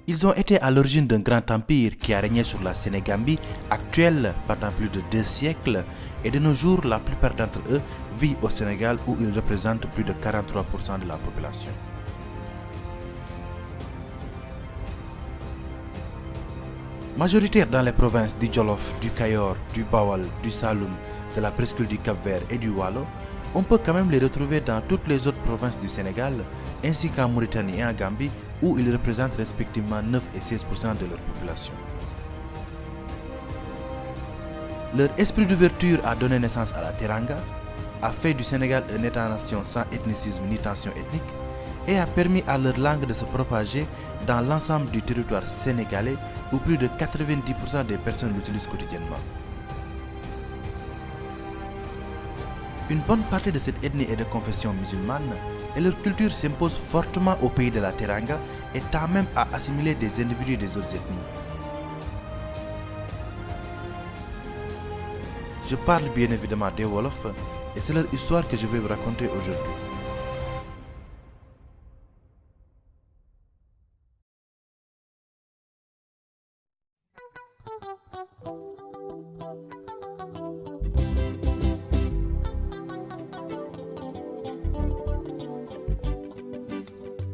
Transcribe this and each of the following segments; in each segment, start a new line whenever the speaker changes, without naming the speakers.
Ils ont été à l'origine d'un grand empire qui a régné sur la Sénégambie actuelle pendant plus de 2 siècles et de nos jours, la plupart d'entre eux vivent au Sénégal où ils représentent plus de 43% de la population. Majoritaires dans les provinces du Jolof, du Kayor, du Bawal, du Saloum, de la presqu'île du Cap-Vert et du Waalo, on peut quand même les retrouver dans toutes les autres provinces du Sénégal, ainsi qu'en Mauritanie et en Gambie, où ils représentent respectivement 9 et 16% de leur population. Leur esprit d'ouverture a donné naissance à la Teranga, a fait du Sénégal un État-nation sans ethnicisme ni tension ethnique, et a permis à leur langue de se propager dans l'ensemble du territoire sénégalais où plus de 90% des personnes l'utilisent quotidiennement. Une bonne partie de cette ethnie est de confession musulmane et leur culture s'impose fortement au pays de la Teranga et tend même à assimiler des individus des autres ethnies. Je parle bien évidemment des Wolofs et c'est leur histoire que je vais vous raconter aujourd'hui.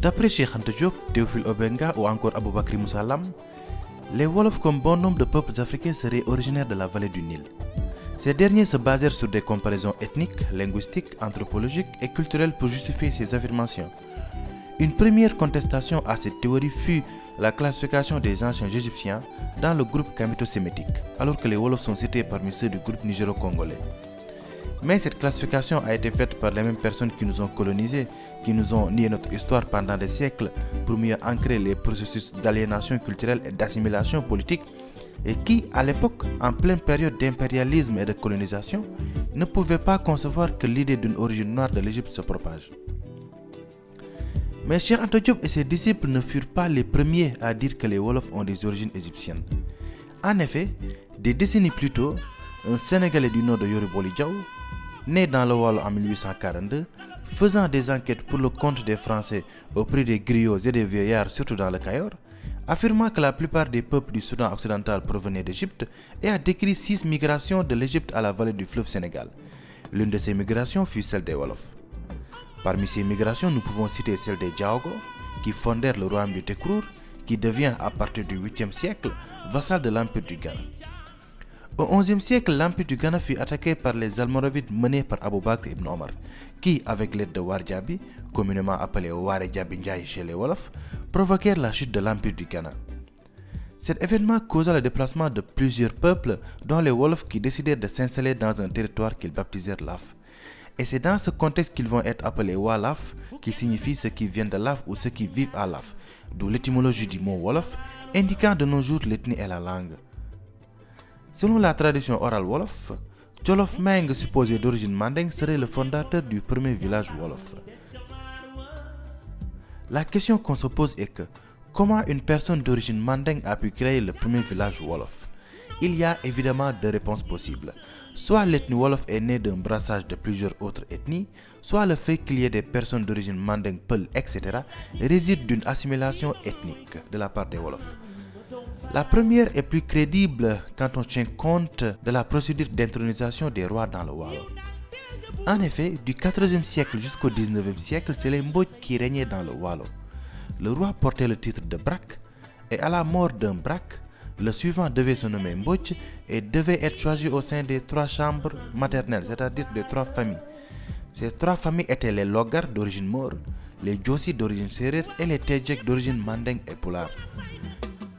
D'après Cheikh Anta Diop, Théophile Obenga ou encore Aboubakry Moussa Lam, les Wolofs comme bon nombre de peuples africains seraient originaires de la vallée du Nil. Ces derniers se basèrent sur des comparaisons ethniques, linguistiques, anthropologiques et culturelles pour justifier ces affirmations. Une première contestation à cette théorie fut la classification des anciens égyptiens dans le groupe kamito-sémitique, alors que les Wolofs sont cités parmi ceux du groupe nigéro-congolais. Mais cette classification a été faite par les mêmes personnes qui nous ont colonisés, qui nous ont nié notre histoire pendant des siècles pour mieux ancrer les processus d'aliénation culturelle et d'assimilation politique et qui, à l'époque, en pleine période d'impérialisme et de colonisation, ne pouvaient pas concevoir que l'idée d'une origine noire de l'Égypte se propage. Mais Cheikh Anta Diop et ses disciples ne furent pas les premiers à dire que les Wolofs ont des origines égyptiennes. En effet, des décennies plus tôt, un Sénégalais du nom de Yoriboli Diaw, né dans le Waalo en 1842, faisant des enquêtes pour le compte des Français auprès des griots et des vieillards, surtout dans le Cayor, affirmant que la plupart des peuples du Soudan occidental provenaient d'Égypte et a décrit 6 migrations de l'Égypte à la vallée du fleuve Sénégal. L'une de ces migrations fut celle des Wolofs. Parmi ces migrations, nous pouvons citer celle des Djaogo, qui fondèrent le royaume du Tekrour, qui devient à partir du 8e siècle vassal de l'Empire du Ghana. Au XIe siècle, l'Empire du Ghana fut attaqué par les Almoravides menés par Aboubakr ibn Omar, qui, avec l'aide de Wardjabi, communément appelé Waré Djabi Ndiaye chez les Wolofs, provoquèrent la chute de l'Empire du Ghana. Cet événement causa le déplacement de plusieurs peuples, dont les Wolofs qui décidèrent de s'installer dans un territoire qu'ils baptisèrent Laf. Et c'est dans ce contexte qu'ils vont être appelés Walaf, qui signifie ceux qui viennent de Laf ou ceux qui vivent à Laf, d'où l'étymologie du mot Wolof, indiquant de nos jours l'ethnie et la langue. Selon la tradition orale Wolof, Jolof Meng, supposé d'origine mandingue, serait le fondateur du premier village Wolof. La question qu'on se pose est que, comment une personne d'origine mandingue a pu créer le premier village Wolof? Il y a évidemment 2 réponses possibles. Soit l'ethnie Wolof est née d'un brassage de plusieurs autres ethnies, soit le fait qu'il y ait des personnes d'origine mandingue, peul, etc. réside d'une assimilation ethnique de la part des Wolofs. La première est plus crédible quand on tient compte de la procédure d'intronisation des rois dans le Waalo. En effet, du XIVe siècle jusqu'au XIXe siècle, c'est les Mbodj qui régnaient dans le Waalo. Le roi portait le titre de Brak, et à la mort d'un Brak, le suivant devait se nommer Mbodj et devait être choisi au sein des 3 chambres maternelles, c'est-à-dire des 3 familles. Ces 3 familles étaient les Logar d'origine Maure, les Djossi d'origine Serer et les Tedjek d'origine Manding et Pulaar.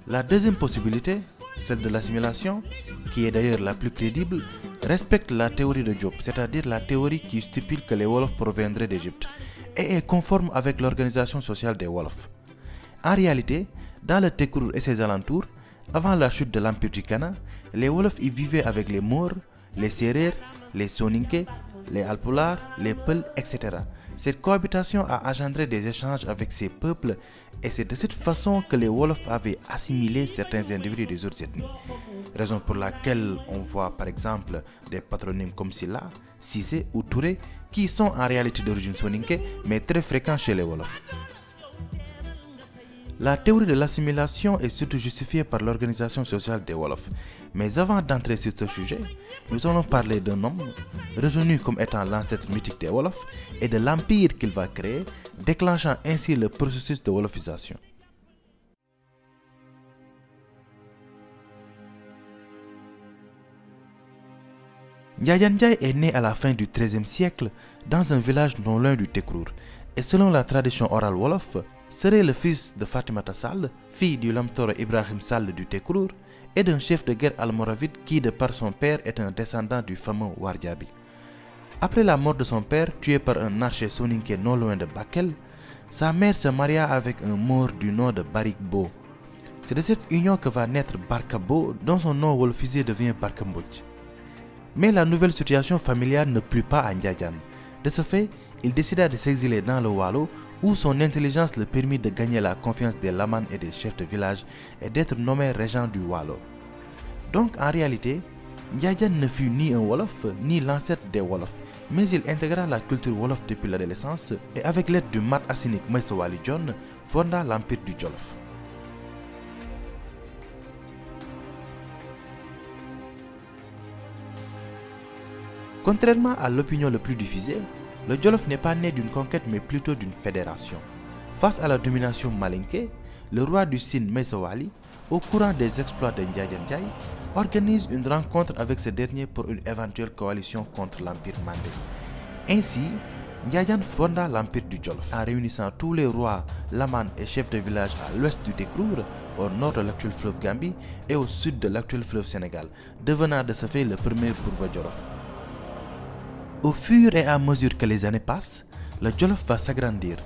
La deuxième possibilité, celle de l'assimilation, qui est d'ailleurs la plus crédible, respecte la théorie de Diop, c'est-à-dire la théorie qui stipule que les Wolofs proviendraient d'Égypte, et est conforme avec l'organisation sociale des Wolofs. En réalité, dans le Tekrour et ses alentours, avant la chute de l'Empire du Ghana, les Wolofs y vivaient avec les Maures, les Serer, les Soninké, les Alpulaar, les Peul, etc. Cette cohabitation a engendré des échanges avec ces peuples et c'est de cette façon que les Wolofs avaient assimilé certains individus des autres ethnies. Raison pour laquelle on voit par exemple des patronymes comme Silla, Cissé ou Touré qui sont en réalité d'origine soninké mais très fréquents chez les Wolofs. La théorie de l'assimilation est surtout justifiée par l'organisation sociale des Wolofs. Mais avant d'entrer sur ce sujet, nous allons parler d'un homme retenu comme étant l'ancêtre mythique des Wolofs et de l'empire qu'il va créer, déclenchant ainsi le processus de wolofisation. Ndiaye Ndiaye est né à la fin du XIIIe siècle dans un village non loin du Tekrour et selon la tradition orale wolof, serait le fils de Fatimata Sall, fille du Lamtoro Ibrahim Sall du Tekrour et d'un chef de guerre almoravide qui de par son père est un descendant du fameux Wardiabi. Après la mort de son père, tué par un archer soninké non loin de Bakel, sa mère se maria avec un Maure du nom de Barik Bo. C'est de cette union que va naître Barka Bo, dont son nom wolofisé devient Barka Mbodj. Mais la nouvelle situation familiale ne plut pas à Ndiaye. De ce fait, il décida de s'exiler dans le Waalo où son intelligence le permit de gagner la confiance des lamans et des chefs de village et d'être nommé régent du Waalo. Donc en réalité, Ndiaye ne fut ni un Wolof ni l'ancêtre des Wolofs, mais il intégra la culture Wolof depuis l'adolescence et avec l'aide du mat hassinique Maïssa Wali Dione, fonda l'empire du Jolof. Contrairement à l'opinion le plus diffusée, le Jolof n'est pas né d'une conquête mais plutôt d'une fédération. Face à la domination malinké, le roi du Sine Maïssa Wali, au courant des exploits de Ndiaye Ndiaye, organise une rencontre avec ce dernier pour une éventuelle coalition contre l'empire mandé. Ainsi, Ndiaye fonda l'empire du Jolof en réunissant tous les rois, lamans et chefs de village à l'ouest du Tekrour, au nord de l'actuel fleuve Gambie et au sud de l'actuel fleuve Sénégal, devenant de ce fait le premier Bourba Jolof. Au fur et à mesure que les années passent, le Jolof va s'agrandir.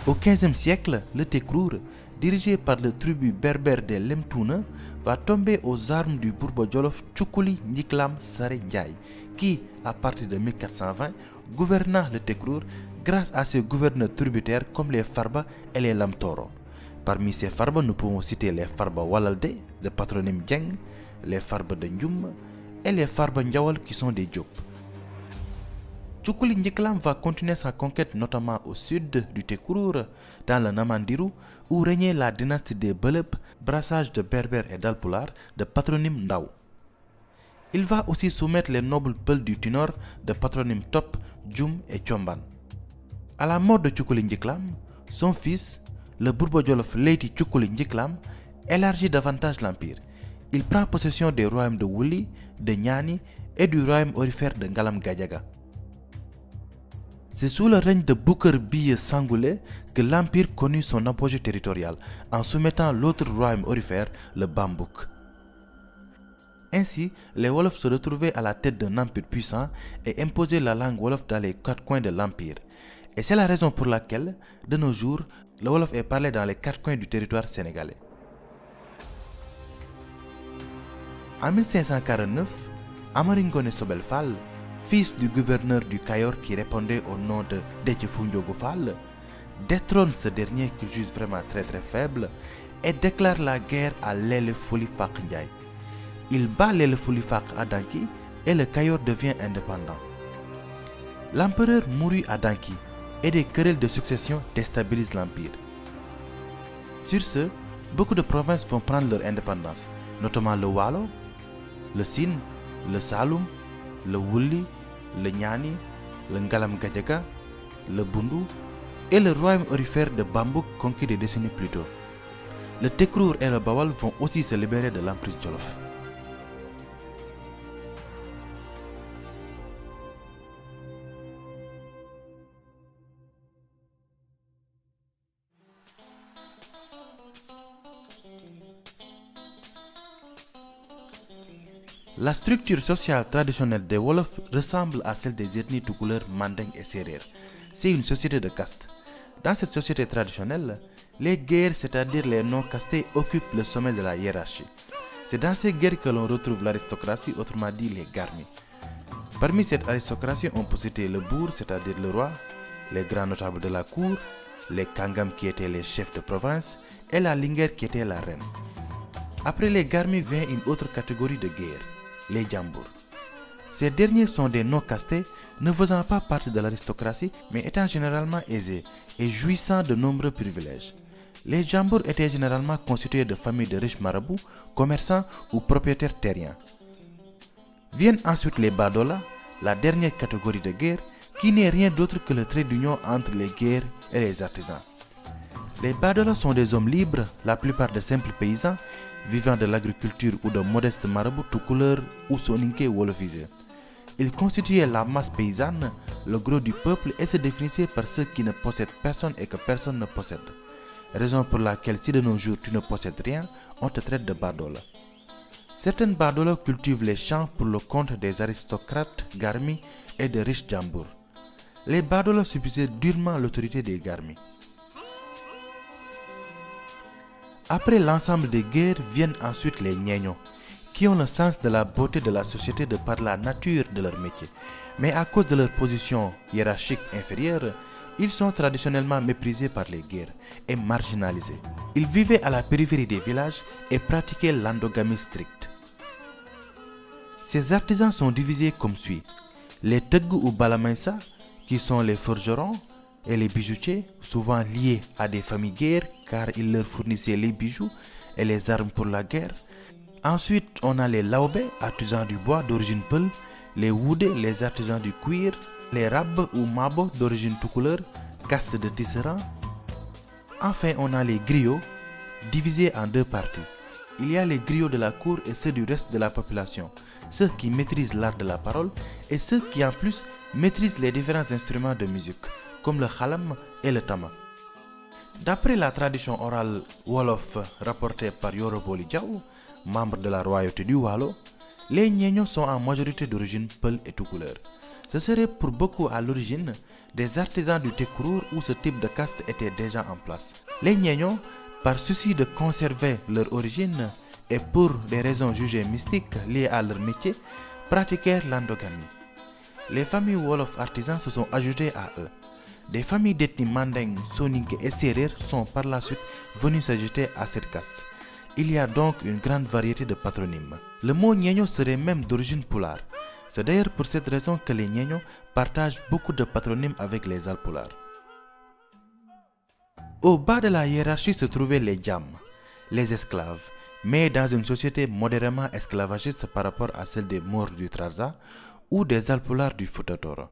Au XVe siècle, le Tekrour, dirigé par le tribu berbère des Lemtouna, va tomber aux armes du Bourba Jolof Tchoukouli Ndiklam Saré Ndiaye, qui, à partir de 1420, gouverna le Tekrour grâce à ses gouverneurs tributaires comme les Farba et les Lamtoro. Parmi ces Farba, nous pouvons citer les Farba Walalde, de patronyme Dieng, les Farba de Ndioum et les Farba Ndiawal qui sont des Diop. Tchoukouli Ndiklam va continuer sa conquête notamment au sud du Tekrour, dans le Namandirou, où régnait la dynastie des Belep, brassage de Berbères et d'Alpulaar, de patronyme Ndaw. Il va aussi soumettre les nobles Peuls du Tinor, de patronyme Top, Djoum et Tchomban. À la mort de Tchoukouli Ndiklam, son fils, le Bourba Jolof Leyti Tchoukouli Ndiklam, élargit davantage l'empire. Il prend possession des royaumes de Wuli, de Niani et du royaume aurifère de Ngalam Gadiaga. C'est sous le règne de Boucar Biye Sangoulé que l'empire connut son apogée territorial en soumettant l'autre royaume aurifère, le Bambouk. Ainsi, les Wolofs se retrouvaient à la tête d'un empire puissant et imposaient la langue Wolof dans les quatre coins de l'empire. Et c'est la raison pour laquelle, de nos jours, le Wolof est parlé dans les quatre coins du territoire sénégalais. En 1549, Amari Ngoné Sobel Fall, fils du gouverneur du Kayor qui répondait au nom de Déthié Ndiogou Fall, détrône ce dernier qu'il juge vraiment très faible et déclare la guerre à Lele Fouli Fak Ndiaye. Il bat Lele Fouli Fak à Danki et le Kayor devient indépendant. L'empereur mourut à Danki et des querelles de succession déstabilisent l'empire. Sur ce, beaucoup de provinces vont prendre leur indépendance, notamment le Waalo, le Sine, le Saloum, le Wuli, le Niani, le Ngalam Gadiaga, le Bundu et le royaume aurifère de Bambouk conquis des décennies plus tôt. Le Tekrour et le Bawal vont aussi se libérer de l'emprise Jolof. La structure sociale traditionnelle des Wolofs ressemble à celle des ethnies tout couleur Mandeng et Serer. C'est une société de caste. Dans cette société traditionnelle, les guerres, c'est-à-dire les non-castés, occupent le sommet de la hiérarchie. C'est dans ces guerres que l'on retrouve l'aristocratie, autrement dit les garmis. Parmi cette aristocratie, on peut citer le bourg, c'est-à-dire le roi, les grands notables de la cour, les kangam qui étaient les chefs de province et la linguère qui était la reine. Après les garmis vient une autre catégorie de guerre, les djambour. Ces derniers sont des non-castés, ne faisant pas partie de l'aristocratie, mais étant généralement aisés et jouissant de nombreux privilèges. Les Jambour étaient généralement constitués de familles de riches marabouts, commerçants ou propriétaires terriens. Viennent ensuite les Badola, la dernière catégorie de guerre, qui n'est rien d'autre que le trait d'union entre les guerres et les artisans. Les Badola sont des hommes libres, la plupart de simples paysans, vivant de l'agriculture ou de modestes marabouts tout couleur ou soninké wolofisés. Ils constituaient la masse paysanne, le gros du peuple, et se définissaient par ceux qui ne possèdent personne et que personne ne possède. Raison pour laquelle si de nos jours tu ne possèdes rien, on te traite de Badola. Certaines Badola cultivent les champs pour le compte des aristocrates Garmi et de riches Jambour. Les Badola subissaient durement l'autorité des Garmi. Après l'ensemble des guerres viennent ensuite les Nyegno, qui ont le sens de la beauté de la société de par la nature de leur métier. Mais à cause de leur position hiérarchique inférieure, ils sont traditionnellement méprisés par les guerres et marginalisés. Ils vivaient à la périphérie des villages et pratiquaient l'endogamie stricte. Ces artisans sont divisés comme suit. Les Teggu ou Balamainsa, qui sont les forgerons, et les bijoutiers, souvent liés à des familles guerres car ils leur fournissaient les bijoux et les armes pour la guerre. Ensuite, on a les Laobé, artisans du bois d'origine Peul, les Woudé, les artisans du cuir, les Rab ou Mabo d'origine tout couleur, caste de tisserands. Enfin, on a les griots, divisés en deux parties. Il y a les griots de la cour et ceux du reste de la population, ceux qui maîtrisent l'art de la parole et ceux qui en plus maîtrisent les différents instruments de musique, comme le khalam et le tama. D'après la tradition orale Wolof rapportée par Yoro Boli Diaw, membre de la royauté du Waalo, les Nyegno sont en majorité d'origine Peul et tout couleur. Ce serait pour beaucoup à l'origine des artisans du Tekrour où ce type de caste était déjà en place. Les Nyegno, par souci de conserver leur origine et pour des raisons jugées mystiques liées à leur métier, pratiquèrent l'endogamie. Les familles Wolof artisans se sont ajoutées à eux. Des familles d'ethnie Mandeng, Soninké et Serer sont par la suite venues s'ajouter à cette caste. Il y a donc une grande variété de patronymes. Le mot Nyegno serait même d'origine Pulaar. C'est d'ailleurs pour cette raison que les Nyegno partagent beaucoup de patronymes avec les Alpulaar. Au bas de la hiérarchie se trouvaient les Jam, les esclaves, mais dans une société modérément esclavagiste par rapport à celle des Maures du Trarza ou des Alpulaar du Fouta Toro.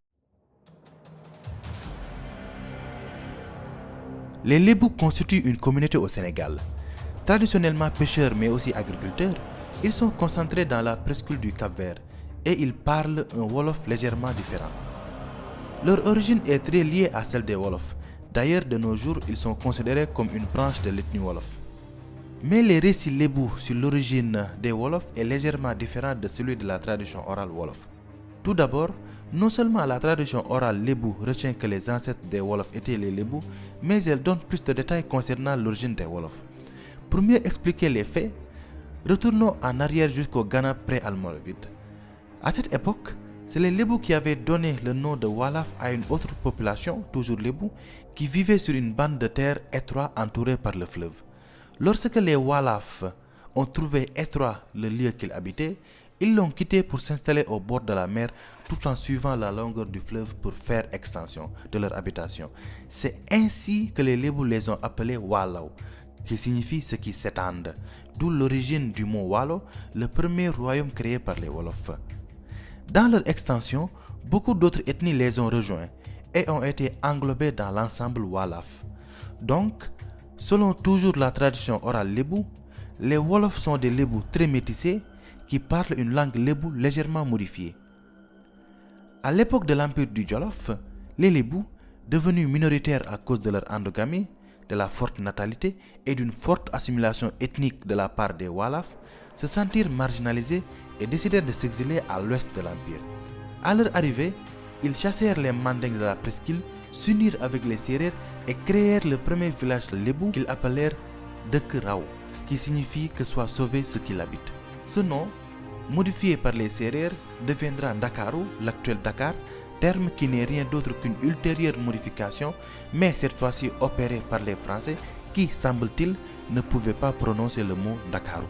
Les Lébou constituent une communauté au Sénégal. Traditionnellement pêcheurs mais aussi agriculteurs, ils sont concentrés dans la presqu'île du Cap-Vert et ils parlent un Wolof légèrement différent. Leur origine est très liée à celle des Wolofs. D'ailleurs, de nos jours, ils sont considérés comme une branche de l'ethnie Wolof. Mais les récits Lébou sur l'origine des Wolofs est légèrement différent de celui de la tradition orale Wolof. Tout d'abord, non seulement la tradition orale Lébou retient que les ancêtres des Wolofs étaient les Lébou, mais elle donne plus de détails concernant l'origine des Wolofs. Pour mieux expliquer les faits, retournons en arrière jusqu'au Ghana pré-almoravide. À cette époque, c'est les Lébou qui avaient donné le nom de Walaf à une autre population, toujours Lébou, qui vivait sur une bande de terre étroite entourée par le fleuve. Lorsque les Walaf ont trouvé étroit le lieu qu'ils habitaient, ils l'ont quitté pour s'installer au bord de la mer tout en suivant la longueur du fleuve pour faire extension de leur habitation. C'est ainsi que les Lébou les ont appelés Walaw, qui signifie ce qui s'étendent, d'où l'origine du mot Walo, le premier royaume créé par les Wolofs. Dans leur extension, beaucoup d'autres ethnies les ont rejoints et ont été englobées dans l'ensemble Walaf. Donc, selon toujours la tradition orale Lébou, les Wolofs sont des Lébou très métissés qui parlent une langue Lébou légèrement modifiée. À l'époque de l'empire du Jolof, les Lébou, devenus minoritaires à cause de leur endogamie, de la forte natalité et d'une forte assimilation ethnique de la part des Walaf, se sentirent marginalisés et décidèrent de s'exiler à l'ouest de l'empire. À leur arrivée, ils chassèrent les Mandingues de la presqu'île, s'unirent avec les Sérères et créèrent le premier village de Lébou qu'ils appelèrent Dëkk Raw, qui signifie que soit sauvé ceux qui l'habitent. Ce nom, modifié par les Sérères, deviendra Ndakaaru, l'actuel Dakar, terme qui n'est rien d'autre qu'une ultérieure modification, mais cette fois-ci opérée par les Français qui, semble-t-il, ne pouvaient pas prononcer le mot Ndakaaru.